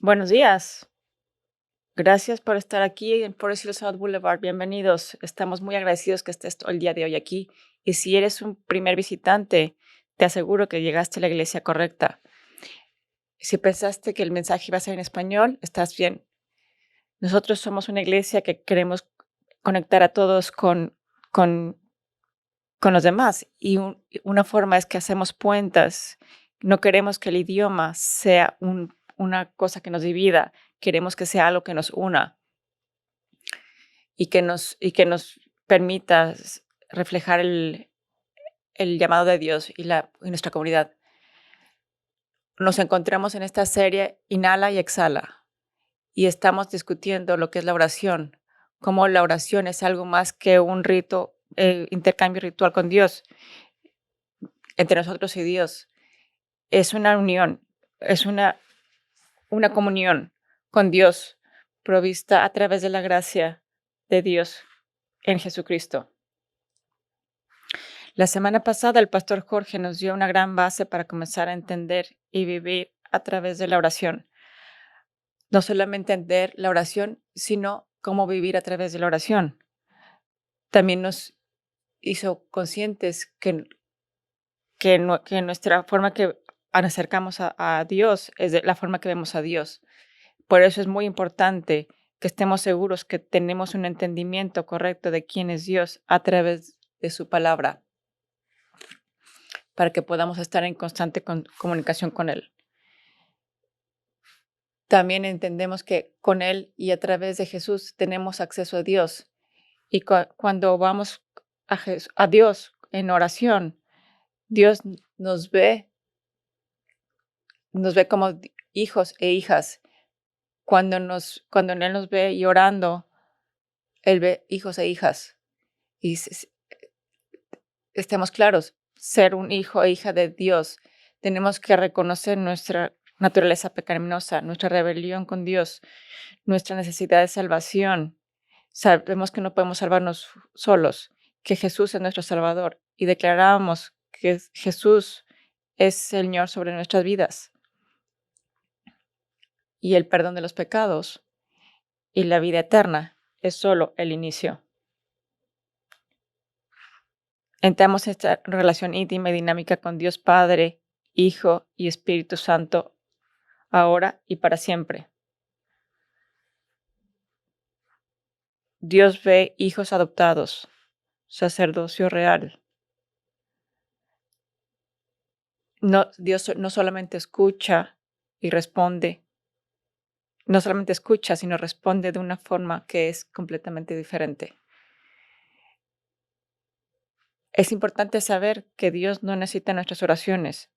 Buenos días. Gracias por estar aquí en Forest Hills South Boulevard. Bienvenidos. Estamos muy agradecidos que estés el día de hoy aquí. Y si eres un primer visitante, te aseguro que llegaste a la iglesia correcta. Si pensaste que el mensaje iba a ser en español, estás bien. Nosotros somos una iglesia que queremos conectar a todos con, con los demás. Y una forma es que hacemos puentes. No queremos que el idioma sea una cosa que nos divida. Queremos que sea algo que nos una. Y que nos permita reflejar el llamado de Dios y nuestra comunidad. Nos encontramos en esta serie Inhala y Exhala y estamos discutiendo lo que es la oración, cómo la oración es algo más que un rito, intercambio ritual con Dios, entre nosotros y Dios. Es una unión, es una comunión con Dios provista a través de la gracia de Dios en Jesucristo. La semana pasada el pastor Jorge nos dio una gran base para comenzar a entender y vivir a través de la oración. No solamente entender la oración, sino cómo vivir a través de la oración. También nos hizo conscientes que nuestra forma que nos acercamos a Dios es de la forma que vemos a Dios. Por eso es muy importante que estemos seguros que tenemos un entendimiento correcto de quién es Dios a través de su palabra, para que podamos estar en constante comunicación con Él. También entendemos que con Él y a través de Jesús tenemos acceso a Dios. Y cuando vamos a Dios en oración, Dios nos ve como hijos e hijas. Cuando Él nos ve llorando, Él ve hijos e hijas. Y estemos claros, ser un hijo e hija de Dios, tenemos que reconocer nuestra naturaleza pecaminosa, nuestra rebelión con Dios, nuestra necesidad de salvación. Sabemos que no podemos salvarnos solos, que Jesús es nuestro Salvador y declaramos que Jesús es Señor sobre nuestras vidas y el perdón de los pecados y la vida eterna es solo el inicio. Entramos en esta relación íntima y dinámica con Dios Padre, Hijo y Espíritu Santo, ahora y para siempre. Dios ve hijos adoptados, sacerdocio real. Dios no solamente escucha y responde, no solamente escucha, sino responde de una forma que es completamente diferente. Es importante saber que Dios no necesita nuestras oraciones.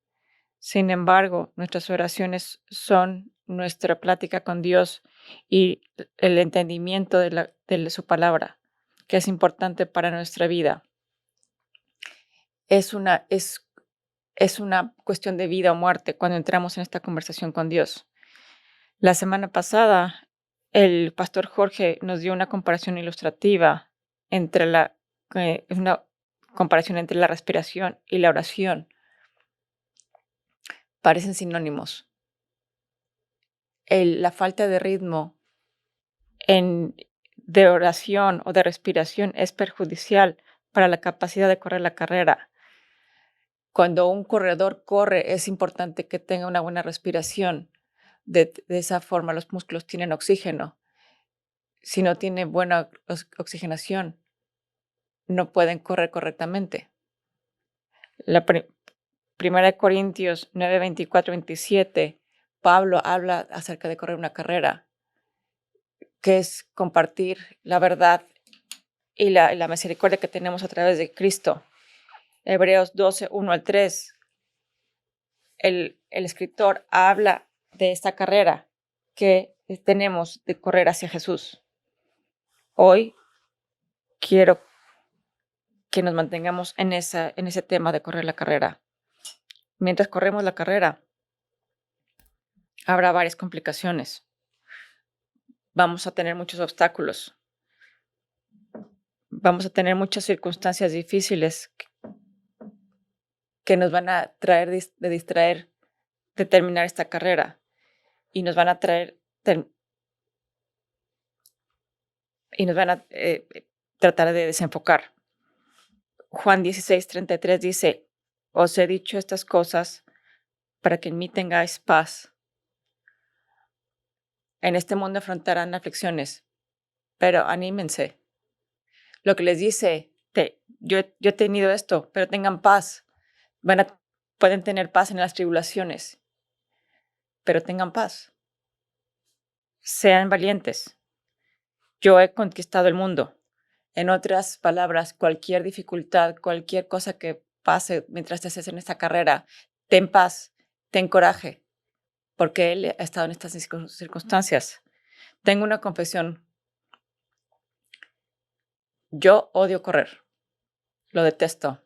Sin embargo, nuestras oraciones son nuestra plática con Dios y el entendimiento de su palabra, que es importante para nuestra vida. Es una cuestión de vida o muerte cuando entramos en esta conversación con Dios. La semana pasada, el pastor Jorge nos dio una comparación ilustrativa una comparación entre la respiración y la oración. Parecen sinónimos. La falta de ritmo de oración o de respiración es perjudicial para la capacidad de correr la carrera. Cuando un corredor corre, es importante que tenga una buena respiración. De esa forma, los músculos tienen oxígeno. Si no tiene buena oxigenación, no pueden correr correctamente. La Primera de Corintios 9, 24, 27, Pablo habla acerca de correr una carrera, que es compartir la verdad y la misericordia que tenemos a través de Cristo. Hebreos 12, 1 al 3, el escritor habla de esta carrera que tenemos de correr hacia Jesús. Hoy quiero que nos mantengamos en ese tema de correr la carrera. Mientras corremos la carrera, habrá varias complicaciones. Vamos a tener muchos obstáculos. Vamos a tener muchas circunstancias difíciles que nos van a traer de distraer de terminar esta carrera y nos van a tratar de desenfocar. Juan 16:33 dice: os he dicho estas cosas para que en mí tengáis paz. En este mundo afrontarán aflicciones, pero anímense. Lo que les dice, yo he tenido esto, pero tengan paz. Pueden tener paz en las tribulaciones, pero tengan paz. Sean valientes. Yo he conquistado el mundo. En otras palabras, cualquier dificultad, cualquier cosa que pase mientras estés en esta carrera, ten paz, ten coraje, porque Él ha estado en estas circunstancias. Tengo una confesión. Yo odio correr. Lo detesto.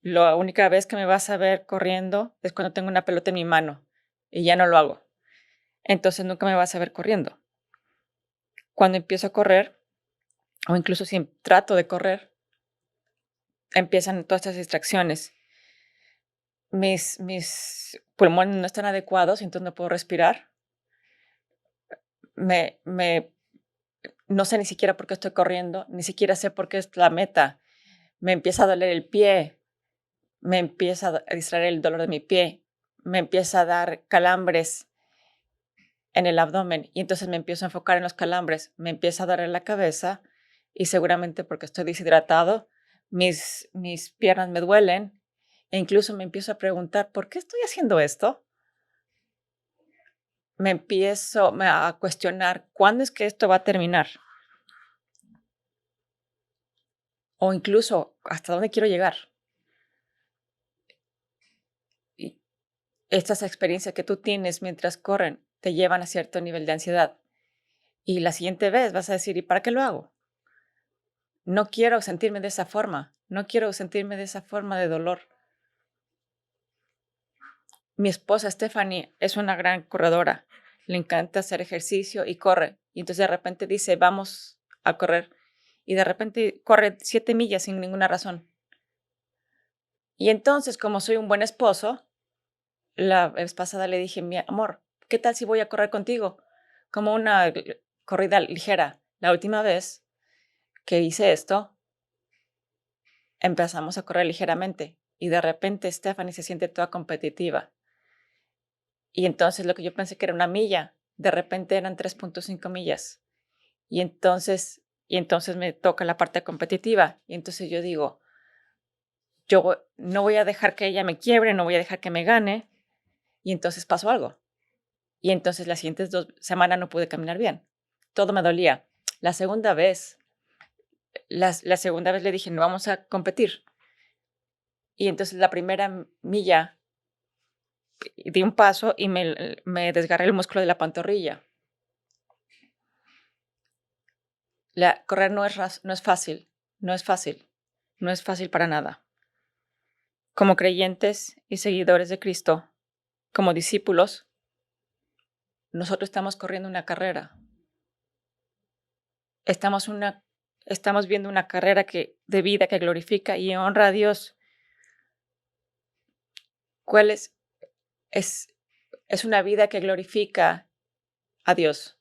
La única vez que me vas a ver corriendo es cuando tengo una pelota en mi mano y ya no lo hago. Entonces nunca me vas a ver corriendo. Cuando empiezo a correr, o incluso si trato de correr, empiezan todas estas distracciones. Mis pulmones no están adecuados, entonces no puedo respirar. No sé ni siquiera por qué estoy corriendo, ni siquiera sé por qué es la meta. Me empieza a doler el pie, me empieza a distraer el dolor de mi pie, me empieza a dar calambres en el abdomen y entonces me empiezo a enfocar en los calambres, me empieza a doler la cabeza y seguramente porque estoy deshidratado, mis piernas me duelen e incluso me empiezo a preguntar, ¿por qué estoy haciendo esto? Me empiezo a cuestionar, ¿cuándo es que esto va a terminar? O incluso, ¿hasta dónde quiero llegar? Y estas experiencias que tú tienes mientras corren te llevan a cierto nivel de ansiedad. Y la siguiente vez vas a decir, ¿y para qué lo hago? No quiero sentirme de esa forma. No quiero sentirme de esa forma de dolor. Mi esposa Stephanie es una gran corredora. Le encanta hacer ejercicio y corre. Y entonces de repente dice, vamos a correr. Y de repente corre 7 millas sin ninguna razón. Y entonces, como soy un buen esposo, la vez pasada le dije, mi amor, ¿qué tal si voy a correr contigo? Como una corrida ligera. La última vez que hice esto, empezamos a correr ligeramente y de repente Stephanie se siente toda competitiva. Y entonces lo que yo pensé que era una milla, de repente eran 3.5 millas. Y entonces me toca la parte competitiva. Y entonces yo digo, yo no voy a dejar que ella me quiebre, no voy a dejar que me gane. Y entonces pasó algo. Y entonces las siguientes 2 semanas no pude caminar bien. Todo me dolía. La segunda vez le dije, no vamos a competir. Y entonces la primera milla di un paso y me desgarré el músculo de la pantorrilla. Correr no es fácil, no es fácil para nada. Como creyentes y seguidores de Cristo, como discípulos, nosotros estamos corriendo una carrera. Estamos viendo una carrera de vida que glorifica y honra a Dios. ¿Cuál es? Es una vida que glorifica a Dios.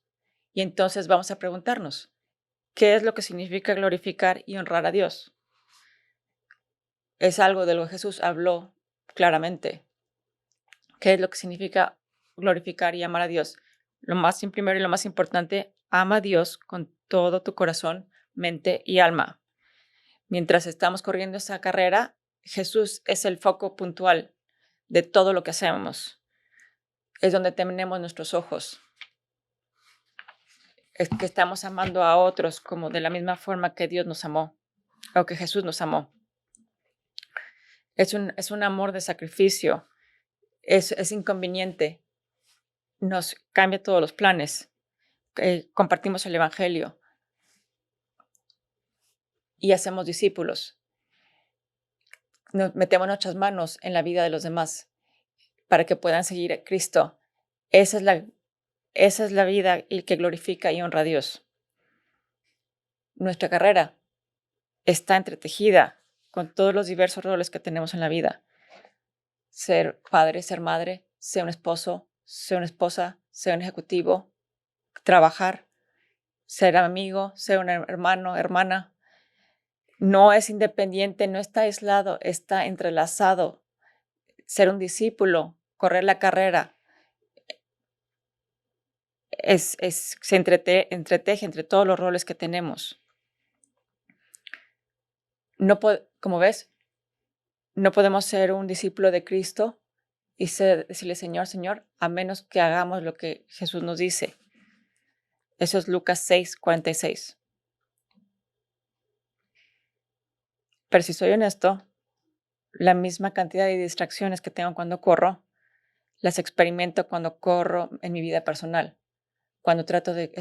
Y entonces vamos a preguntarnos, ¿qué es lo que significa glorificar y honrar a Dios? Es algo de lo que Jesús habló claramente. ¿Qué es lo que significa glorificar y amar a Dios? Primero y lo más importante, ama a Dios con todo tu corazón, mente y alma. Mientras estamos corriendo esa carrera, Jesús es el foco puntual de todo lo que hacemos. Es donde tenemos nuestros ojos. Es que estamos amando a otros como de la misma forma que Dios nos amó, o que Jesús nos amó. Es un amor de sacrificio, es inconveniente, nos cambia todos los planes. Compartimos el Evangelio y hacemos discípulos. Nos metemos nuestras manos en la vida de los demás para que puedan seguir a Cristo. Esa es la vida que glorifica y honra a Dios. Nuestra carrera está entretejida con todos los diversos roles que tenemos en la vida. ser padre, ser madre, ser un esposo, ser una esposa, ser un ejecutivo, trabajar, ser amigo, ser un hermano, hermana. No es independiente, no está aislado, está entrelazado. Ser un discípulo, correr la carrera, se entreteje entre todos los roles que tenemos. Como ves, no podemos ser un discípulo de Cristo y decirle, Señor, Señor, a menos que hagamos lo que Jesús nos dice. Eso es Lucas 6:46. Pero si soy honesto, la misma cantidad de distracciones que tengo cuando corro, las experimento cuando corro en mi vida personal, cuando trato de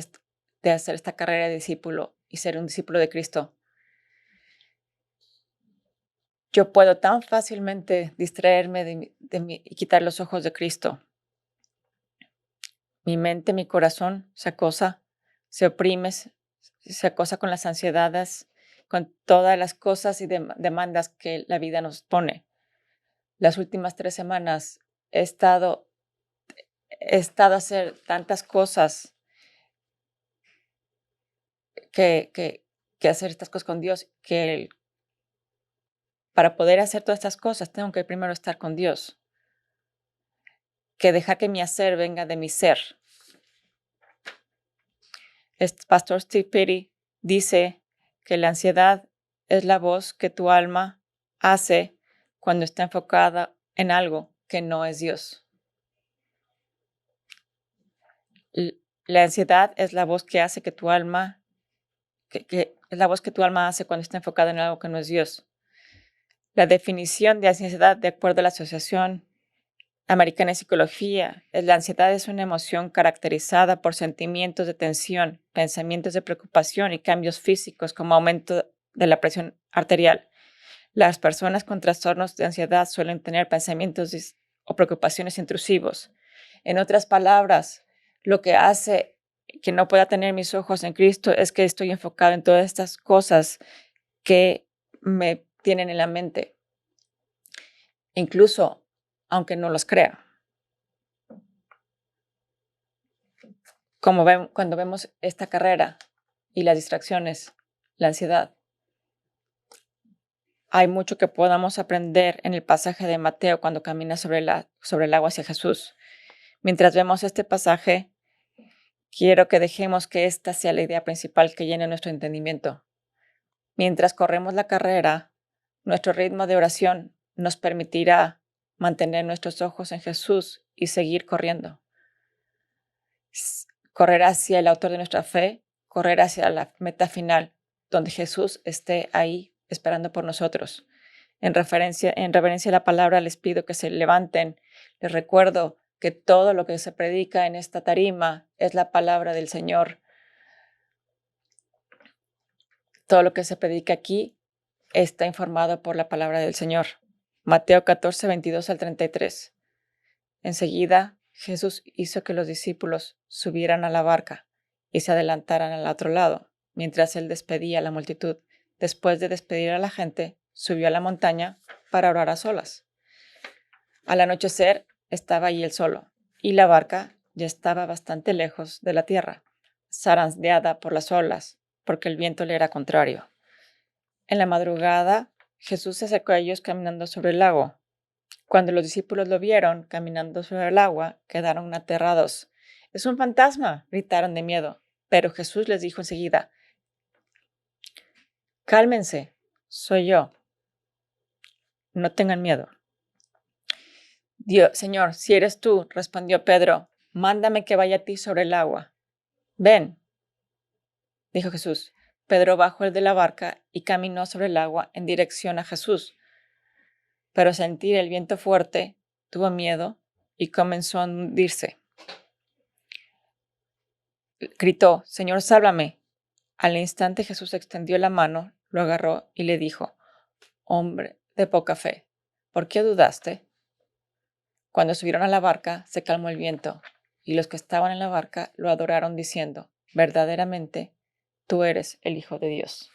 hacer esta carrera de discípulo y ser un discípulo de Cristo. Yo puedo tan fácilmente distraerme y quitar los ojos de Cristo. Mi mente, mi corazón se acosa, se oprime, se acosa con las ansiedades, con todas las cosas y demandas que la vida nos pone. Las últimas 3 semanas he estado a hacer tantas cosas que hacer estas cosas con Dios, que para poder hacer todas estas cosas tengo que primero estar con Dios, que dejar que mi hacer venga de mi ser. Pastor Steve Petty dice que la ansiedad es la voz que tu alma hace cuando está enfocada en algo que no es Dios. La ansiedad es la voz que hace que tu alma, que es la voz que tu alma hace cuando está enfocada en algo que no es Dios. La definición de ansiedad, de acuerdo a la Asociación Americana de Psicología, la ansiedad es una emoción caracterizada por sentimientos de tensión, pensamientos de preocupación y cambios físicos como aumento de la presión arterial. Las personas con trastornos de ansiedad suelen tener pensamientos o preocupaciones intrusivos. En otras palabras, lo que hace que no pueda tener mis ojos en Cristo es que estoy enfocado en todas estas cosas que me tienen en la mente, incluso aunque no los crea. Cuando vemos esta carrera y las distracciones, la ansiedad, hay mucho que podamos aprender en el pasaje de Mateo cuando camina sobre el agua hacia Jesús. Mientras vemos este pasaje, quiero que dejemos que esta sea la idea principal que llene nuestro entendimiento. Mientras corremos la carrera, nuestro ritmo de oración nos permitirá mantener nuestros ojos en Jesús y seguir corriendo. Correr hacia el autor de nuestra fe, correr hacia la meta final, donde Jesús esté ahí esperando por nosotros. En reverencia a la palabra, les pido que se levanten. Les recuerdo que todo lo que se predica en esta tarima es la palabra del Señor. Todo lo que se predica aquí está informado por la palabra del Señor. Mateo 14, 22 al 33. Enseguida, Jesús hizo que los discípulos subieran a la barca y se adelantaran al otro lado, mientras él despedía a la multitud. Después de despedir a la gente, subió a la montaña para orar a solas. Al anochecer, estaba allí él solo, y la barca ya estaba bastante lejos de la tierra, zarandeada por las olas, porque el viento le era contrario. En la madrugada, Jesús se acercó a ellos caminando sobre el lago. Cuando los discípulos lo vieron caminando sobre el agua, quedaron aterrados. «¡Es un fantasma!», gritaron de miedo. Pero Jesús les dijo enseguida: «Cálmense, soy yo. No tengan miedo». «Señor, si eres tú», respondió Pedro, «mándame que vaya a ti sobre el agua». «Ven», dijo Jesús. Pedro bajó de la barca y caminó sobre el agua en dirección a Jesús. Pero al sentir el viento fuerte, tuvo miedo y comenzó a hundirse. Gritó: «Señor, sálvame». Al instante Jesús extendió la mano, lo agarró y le dijo: «Hombre de poca fe, ¿por qué dudaste?». Cuando subieron a la barca, se calmó el viento, y los que estaban en la barca lo adoraron diciendo: «Verdaderamente, tú eres el Hijo de Dios».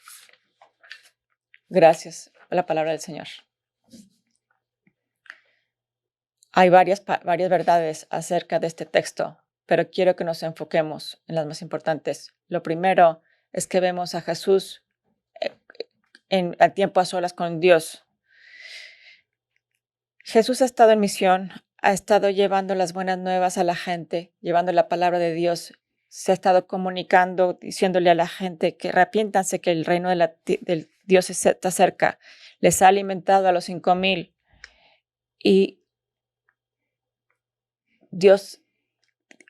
Gracias por la palabra del Señor. Hay varias verdades acerca de este texto, pero quiero que nos enfoquemos en las más importantes. Lo primero es que vemos a Jesús a tiempo a solas con Dios. Jesús ha estado en misión, ha estado llevando las buenas nuevas a la gente, llevando la palabra de Dios, se ha estado comunicando, diciéndole a la gente que arrepiéntanse, que el reino del Dios está cerca. Les ha alimentado a los 5,000 y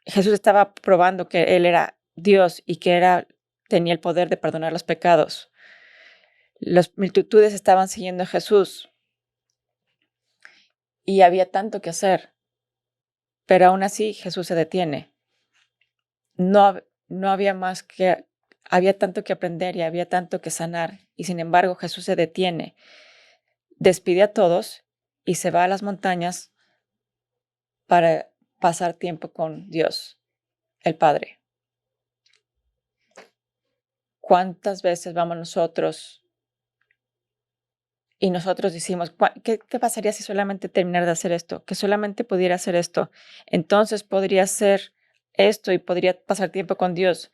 Jesús estaba probando que Él era Dios y que tenía el poder de perdonar los pecados. Las multitudes estaban siguiendo a Jesús y había tanto que hacer, pero aún así Jesús se detiene. No había había tanto que aprender y había tanto que sanar, y sin embargo Jesús se detiene, despide a todos y se va a las montañas para pasar tiempo con Dios, el Padre. ¿Cuántas veces vamos nosotros y nosotros decimos, ¿qué pasaría si solamente terminara de hacer esto? Que solamente pudiera hacer esto. Entonces podría hacer esto y podría pasar tiempo con Dios.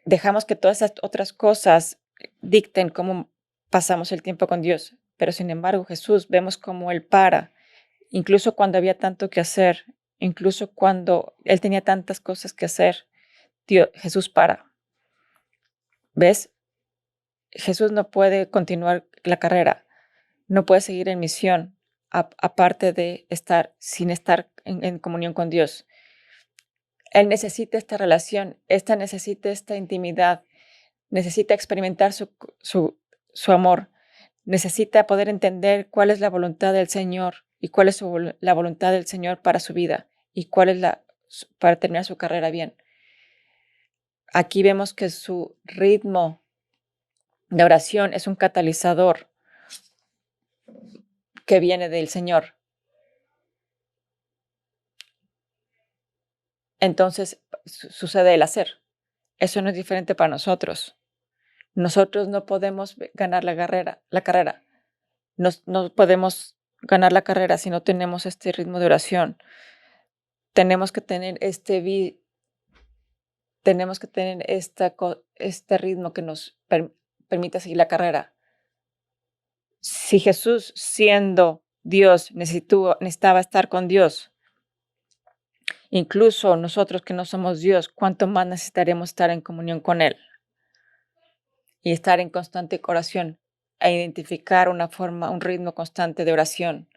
Dejamos que todas esas otras cosas dicten cómo pasamos el tiempo con Dios. Pero sin embargo, Jesús, vemos cómo Él para, incluso cuando había tanto que hacer, incluso cuando Él tenía tantas cosas que hacer, Jesús para. ¿Ves? Jesús no puede continuar la carrera, no puede seguir en misión, aparte de sin estar en comunión con Dios. Él necesita esta relación, necesita esta intimidad, necesita experimentar su amor, necesita poder entender cuál es la voluntad del Señor y cuál es la voluntad del Señor para su vida y cuál es para terminar su carrera bien. Aquí vemos que su ritmo de oración es un catalizador que viene del Señor. Entonces sucede el hacer. Eso no es diferente para nosotros. Nosotros no podemos ganar la carrera. No podemos ganar la carrera si no tenemos este ritmo de oración. Tenemos que tener este ritmo que nos permita seguir la carrera. Si Jesús, siendo Dios, necesitaba estar con Dios, incluso nosotros que no somos Dios, ¿cuánto más necesitaremos estar en comunión con Él? Y estar en constante oración e identificar un ritmo constante de oración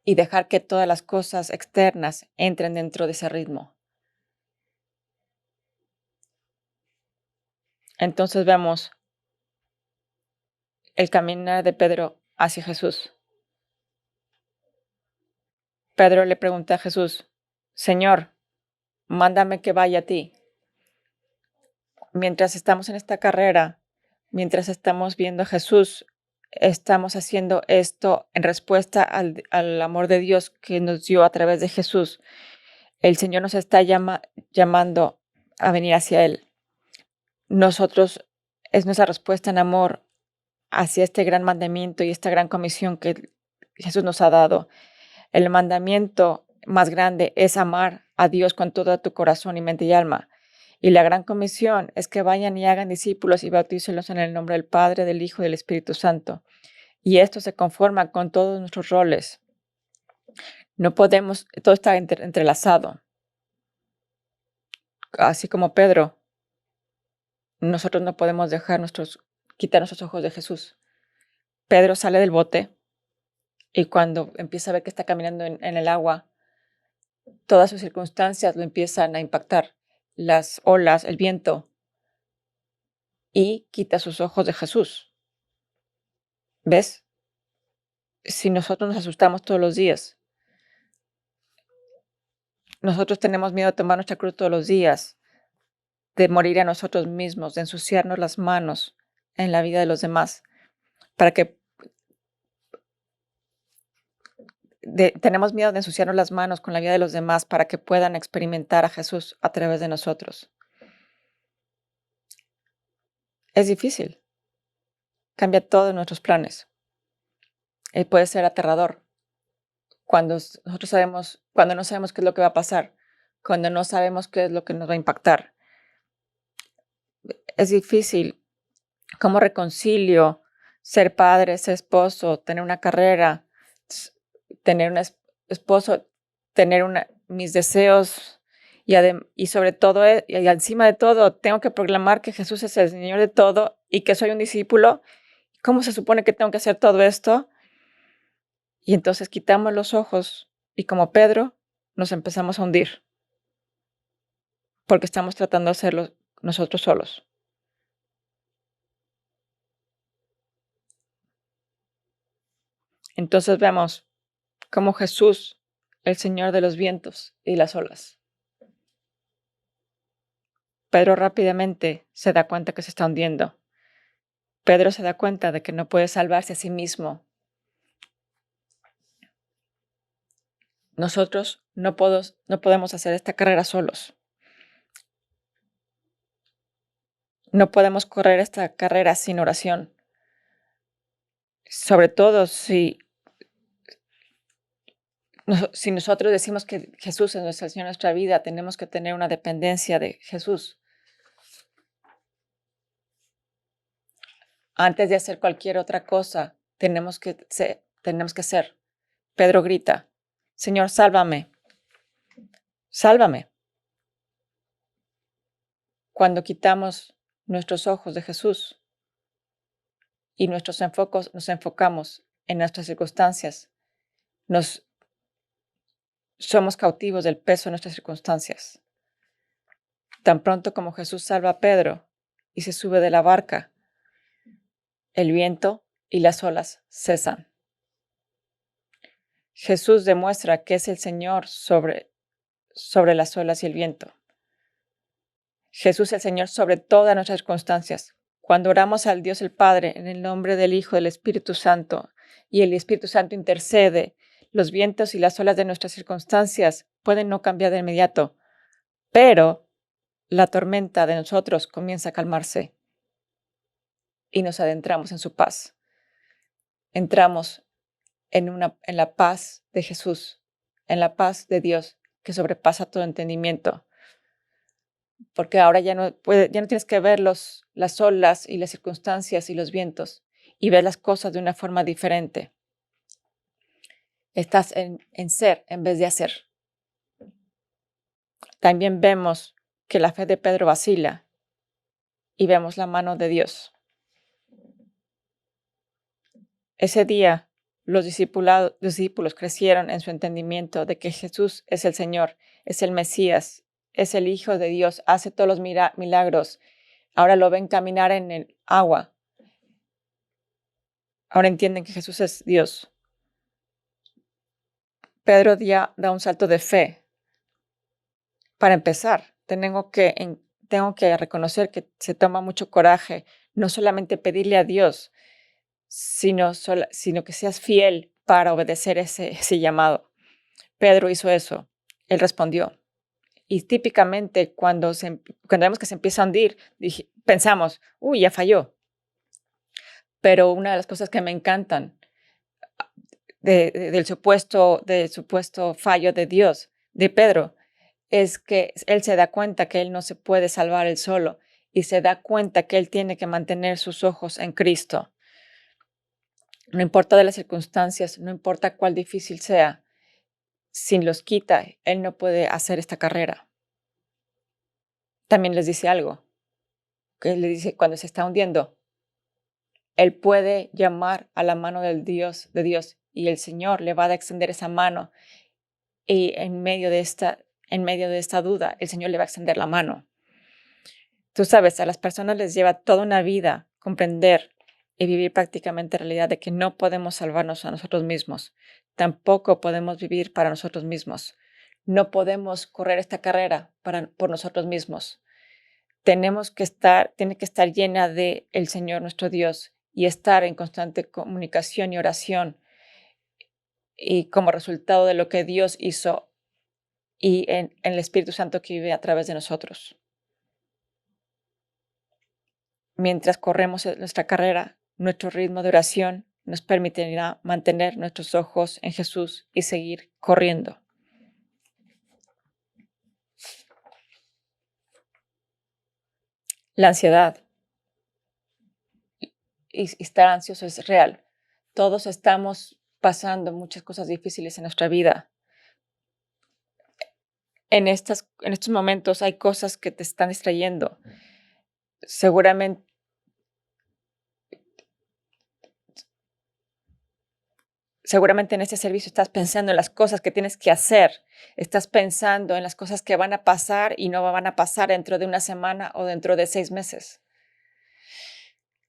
y dejar que todas las cosas externas entren dentro de ese ritmo. Entonces vemos el caminar de Pedro hacia Jesús. Pedro le pregunta a Jesús, Señor, mándame que vaya a ti. Mientras estamos en esta carrera, mientras estamos viendo a Jesús, estamos haciendo esto en respuesta al amor de Dios que nos dio a través de Jesús. El Señor nos está llamando a venir hacia Él. Es nuestra respuesta en amor hacia este gran mandamiento y esta gran comisión que Jesús nos ha dado. El mandamiento más grande es amar a Dios con todo tu corazón y mente y alma. Y la gran comisión es que vayan y hagan discípulos y bautícenlos en el nombre del Padre, del Hijo y del Espíritu Santo. Y esto se conforma con todos nuestros roles. No podemos, todo está entrelazado. Así como Pedro, nosotros no podemos quitar nuestros ojos de Jesús. Pedro sale del bote y cuando empieza a ver que está caminando en el agua, todas sus circunstancias lo empiezan a impactar. Las olas, el viento, y quita sus ojos de Jesús. ¿Ves? Si nosotros nos asustamos todos los días, nosotros tenemos miedo de tomar nuestra cruz todos los días, de morir a nosotros mismos, de ensuciarnos las manos en la vida de los demás, tenemos miedo de ensuciarnos las manos con la vida de los demás para que puedan experimentar a Jesús a través de nosotros. Es difícil. Cambia todos nuestros planes. Puede ser aterrador cuando no sabemos qué es lo que va a pasar, cuando no sabemos qué es lo que nos va a impactar. Es difícil. ¿Cómo reconcilio ser padre, ser esposo, tener una carrera, tener un esposo, tener mis deseos y sobre todo, y encima de todo, tengo que proclamar que Jesús es el Señor de todo y que soy un discípulo? ¿Cómo se supone que tengo que hacer todo esto? Y entonces quitamos los ojos y como Pedro nos empezamos a hundir porque estamos tratando de hacerlo nosotros solos. Entonces vemos como Jesús, el Señor de los vientos y las olas. Pedro rápidamente se da cuenta que se está hundiendo. Pedro se da cuenta de que no puede salvarse a sí mismo. Nosotros no podemos hacer esta carrera solos. No podemos correr esta carrera sin oración. Sobre todo si nosotros decimos que Jesús es nuestro Señor, nuestra vida, tenemos que tener una dependencia de Jesús. Antes de hacer cualquier otra cosa, tenemos que ser. Pedro grita, Señor, sálvame, sálvame. Cuando quitamos nuestros ojos de Jesús y nos enfocamos en nuestras circunstancias, somos cautivos del peso de nuestras circunstancias. Tan pronto como Jesús salva a Pedro y se sube de la barca, el viento y las olas cesan. Jesús demuestra que es el Señor sobre las olas y el viento. Jesús es el Señor sobre todas nuestras circunstancias. Cuando oramos al Dios el Padre en el nombre del Hijo y del Espíritu Santo y el Espíritu Santo intercede, los vientos y las olas de nuestras circunstancias pueden no cambiar de inmediato, pero la tormenta de nosotros comienza a calmarse y nos adentramos en su paz. Entramos en la paz de Jesús, en la paz de Dios que sobrepasa todo entendimiento. Porque ahora ya no tienes que ver las olas y las circunstancias y los vientos y ver las cosas de una forma diferente. Estás en ser en vez de hacer. También vemos que la fe de Pedro vacila y vemos la mano de Dios. Ese día los discípulos crecieron en su entendimiento de que Jesús es el Señor, es el Mesías, es el Hijo de Dios, hace todos los milagros. Ahora lo ven caminar en el agua. Ahora entienden que Jesús es Dios. Pedro da un salto de fe. Para empezar, tengo que reconocer que se toma mucho coraje, no solamente pedirle a Dios, sino que seas fiel para obedecer ese llamado. Pedro hizo eso. Él respondió. Y típicamente cuando vemos que se empieza a hundir, pensamos, uy, ya falló. Pero una de las cosas que me encantan del supuesto fallo de Dios, de Pedro, es que él se da cuenta que él no se puede salvar él solo y se da cuenta que él tiene que mantener sus ojos en Cristo. No importa de las circunstancias, no importa cuál difícil sea, si los quita, él no puede hacer esta carrera. También les dice algo, que le dice cuando se está hundiendo, él puede llamar a la mano de Dios y el Señor le va a extender esa mano y en medio de esta duda, el Señor le va a extender la mano. Tú sabes, a las personas les lleva toda una vida comprender y vivir prácticamente la realidad de que no podemos salvarnos a nosotros mismos. Tampoco podemos vivir para nosotros mismos. No podemos correr esta carrera por nosotros mismos. Tiene que estar llena de el Señor nuestro Dios y estar en constante comunicación y oración y como resultado de lo que Dios hizo y en el Espíritu Santo que vive a través de nosotros. Mientras corremos nuestra carrera, nuestro ritmo de oración, nos permitirá mantener nuestros ojos en Jesús y seguir corriendo. La ansiedad y estar ansioso es real. Todos estamos pasando muchas cosas difíciles en nuestra vida. En estos momentos hay cosas que te están distrayendo. Seguramente en este servicio estás pensando en las cosas que tienes que hacer. Estás pensando en las cosas que van a pasar y no van a pasar dentro de una semana o dentro de 6 meses.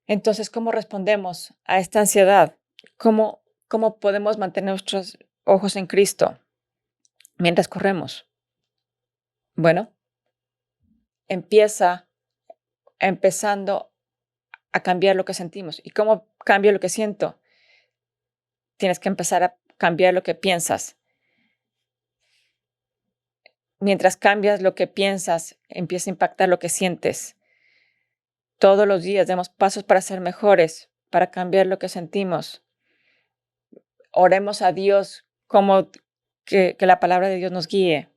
Entonces, ¿cómo respondemos a esta ansiedad? ¿Cómo podemos mantener nuestros ojos en Cristo mientras corremos? Bueno, empezando a cambiar lo que sentimos. ¿Y cómo cambio lo que siento? Tienes que empezar a cambiar lo que piensas. Mientras cambias lo que piensas, empieza a impactar lo que sientes. Todos los días demos pasos para ser mejores, para cambiar lo que sentimos. Oremos a Dios como que la palabra de Dios nos guíe.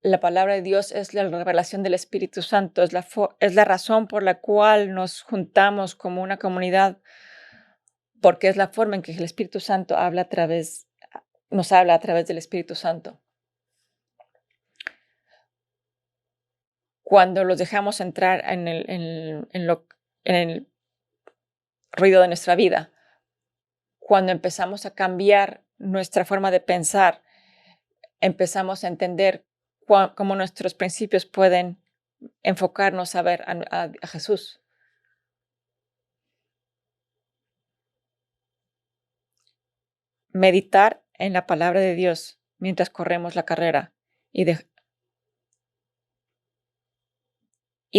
La palabra de Dios es la revelación del Espíritu Santo, es la razón por la cual nos juntamos como una comunidad, porque es la forma en que el Espíritu Santo nos habla a través del Espíritu Santo. Cuando los dejamos entrar en el ruido de nuestra vida, cuando empezamos a cambiar nuestra forma de pensar, empezamos a entender cómo nuestros principios pueden enfocarnos a ver a Jesús. Meditar en la palabra de Dios mientras corremos la carrera y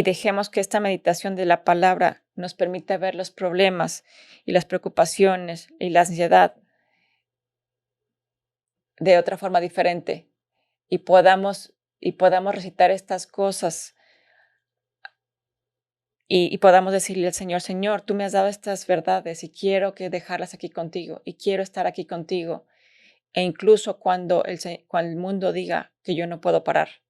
dejemos que esta meditación de la palabra nos permita ver los problemas y las preocupaciones y la ansiedad de otra forma diferente y podamos recitar estas cosas y podamos decirle al Señor, Señor, tú me has dado estas verdades y quiero dejarlas aquí contigo y quiero estar aquí contigo. E incluso cuando el mundo diga que yo no puedo parar.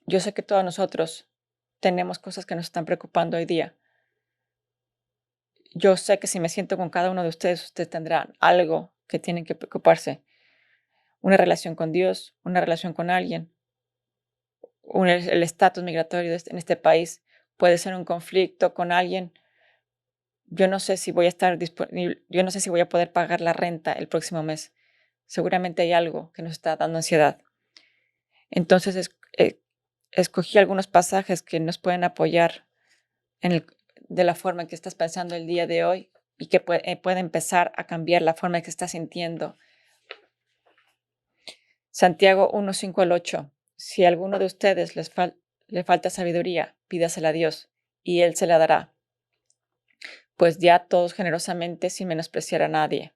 Yo sé que todos nosotros tenemos cosas que nos están preocupando hoy día. Yo sé que si me siento con cada uno de ustedes tendrán algo que tienen que preocuparse. Una relación con Dios, una relación con alguien, el estatus migratorio en este país, puede ser un conflicto con alguien. Yo no sé si voy a estar disponible, yo no sé si voy a poder pagar la renta el próximo mes. Seguramente hay algo que nos está dando ansiedad. Entonces, escogí algunos pasajes que nos pueden apoyar de la forma en que estás pensando el día de hoy y que puede empezar a cambiar la forma en que estás sintiendo. Santiago 1, 5 al 8. Si a alguno de ustedes le falta sabiduría, pídasela a Dios y Él se la dará. Pues ya todos generosamente sin menospreciar a nadie.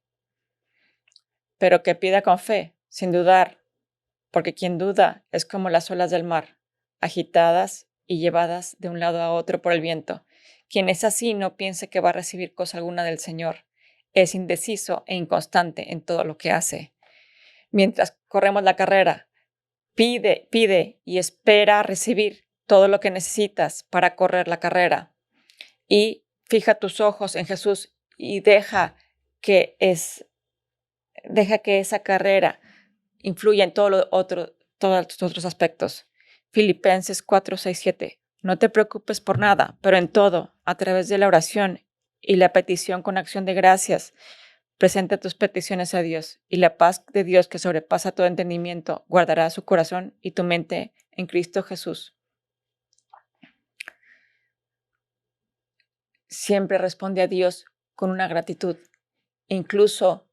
Pero que pida con fe, sin dudar, porque quien duda es como las olas del mar, agitadas y llevadas de un lado a otro por el viento. Quien es así no piense que va a recibir cosa alguna del Señor. Es indeciso e inconstante en todo lo que hace. Mientras corremos la carrera, pide y espera recibir todo lo que necesitas para correr la carrera. Y fija tus ojos en Jesús y deja que esa carrera influya en todos los otros aspectos. Filipenses 4, 6, 7. No te preocupes por nada, pero en todo, a través de la oración y la petición con acción de gracias, presenta tus peticiones a Dios y la paz de Dios que sobrepasa todo entendimiento guardará su corazón y tu mente en Cristo Jesús. Siempre responde a Dios con una gratitud, incluso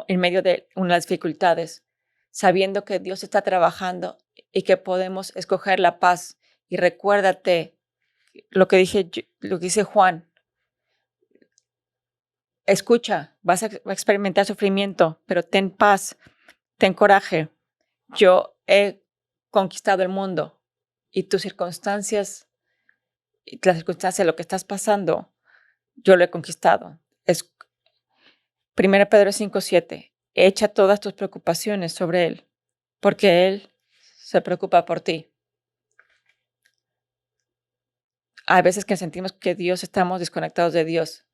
en medio de unas dificultades, sabiendo que Dios está trabajando y que podemos escoger la paz. Y recuérdate lo que dice Juan. Escucha, vas a experimentar sufrimiento, pero ten paz, ten coraje. Yo he conquistado el mundo y tus circunstancias la circunstancia, lo que estás pasando, yo lo he conquistado. Es 1 Pedro 5:7. Echa todas tus preocupaciones sobre Él, porque Él se preocupa por ti. Hay veces que sentimos que Dios estamos desconectados de Dios.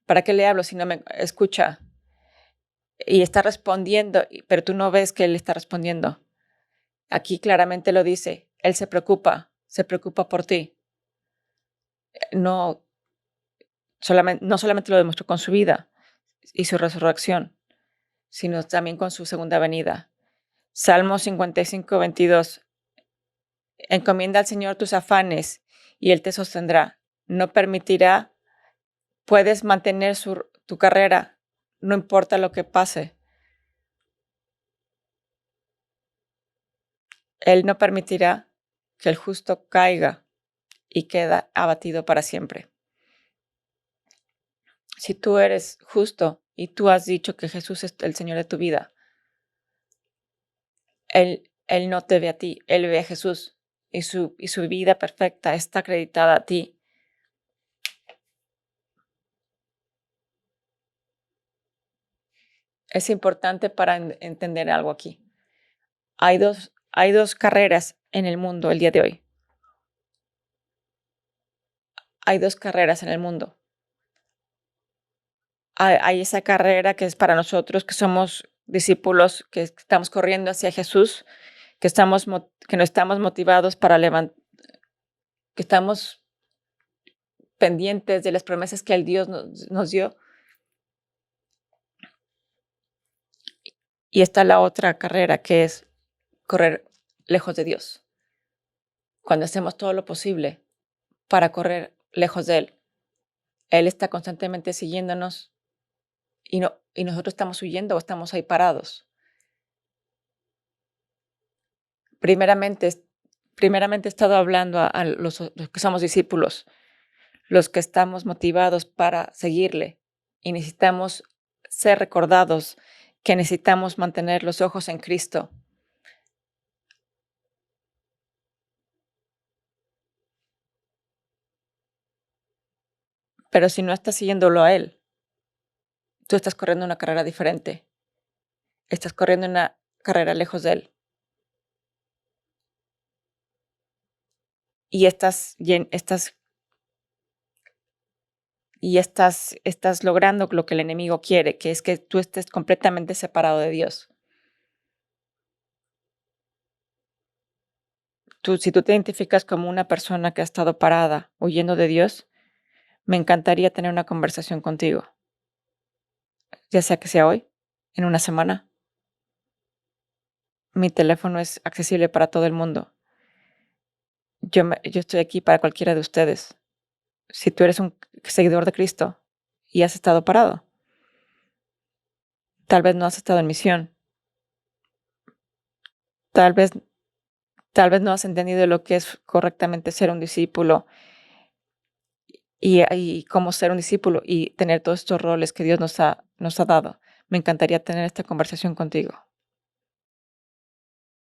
¿Para qué le hablo si no me escucha? Y está respondiendo, pero tú no ves que Él está respondiendo. Aquí claramente lo dice, Él se preocupa por ti. No solamente lo demostró con su vida y su resurrección, sino también con su segunda venida. Salmo 55:22. Encomienda al Señor tus afanes y Él te sostendrá. No permitirá, puedes mantener tu carrera, no importa lo que pase. Él no permitirá que el justo caiga y queda abatido para siempre. Si tú eres justo y tú has dicho que Jesús es el Señor de tu vida, Él no te ve a ti, Él ve a Jesús y su vida perfecta está acreditada a ti. Es importante para entender algo aquí. Hay dos carreras en el mundo el día de hoy. Hay dos carreras en el mundo. Hay esa carrera que es para nosotros, que somos discípulos, que estamos corriendo hacia Jesús, que no estamos motivados para levantar, que estamos pendientes de las promesas que el Dios nos dio. Y está la otra carrera, que es correr lejos de Dios. Cuando hacemos todo lo posible para correr lejos de Él. Él está constantemente siguiéndonos y nosotros estamos huyendo o estamos ahí parados. Primeramente, he estado hablando a los que somos discípulos, los que estamos motivados para seguirle y necesitamos ser recordados que necesitamos mantener los ojos en Cristo. Pero si no estás siguiéndolo a Él, tú estás corriendo una carrera diferente. Estás corriendo una carrera lejos de Él. Y estás logrando lo que el enemigo quiere, que es que tú estés completamente separado de Dios. Si tú te identificas como una persona que ha estado parada, huyendo de Dios, me encantaría tener una conversación contigo, ya sea hoy, en una semana. Mi teléfono es accesible para todo el mundo. Yo estoy aquí para cualquiera de ustedes. Si tú eres un seguidor de Cristo y has estado parado, tal vez no has estado en misión, tal vez no has entendido lo que es correctamente ser un discípulo y cómo ser un discípulo y tener todos estos roles que Dios nos ha dado. Me encantaría tener esta conversación contigo.